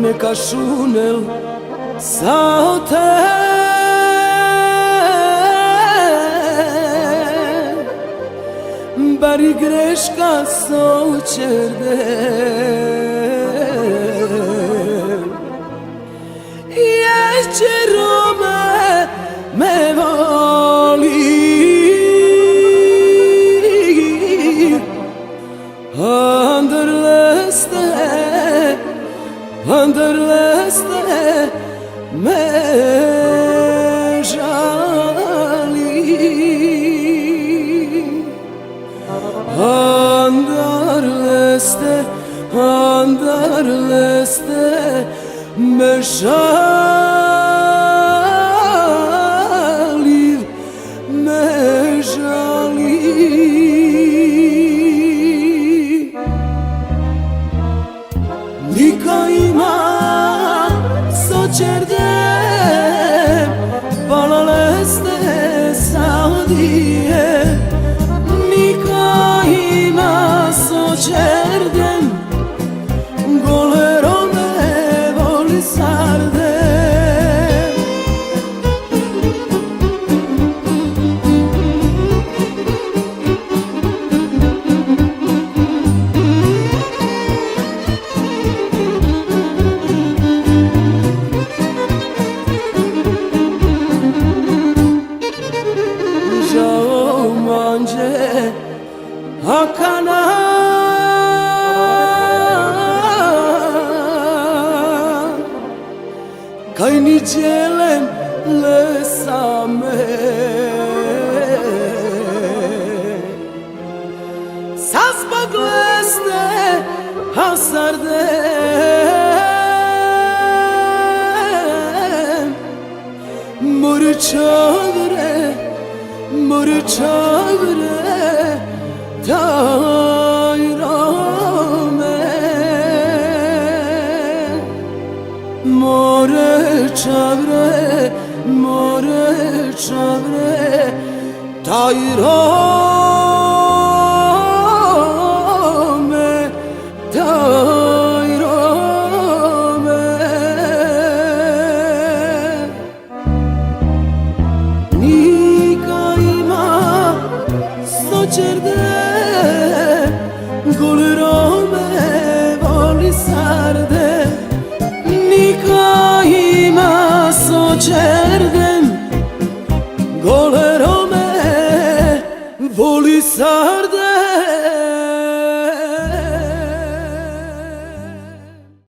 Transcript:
Neka šunel sao te bari greška sočerde Ječerome me voli Anderleste me žali Anderleste me žali Nika ima sočerdem Palaleste saudije Nika ima sočerdem Golerome voli sardem Hakana Kaj ni djelem le same Sazbog lesne hasardem Mor çavre Tayrame More çavre Tayrame Nika ima sočerde Golerome voli sarde Nika ima sočerdem Golerome voli sarde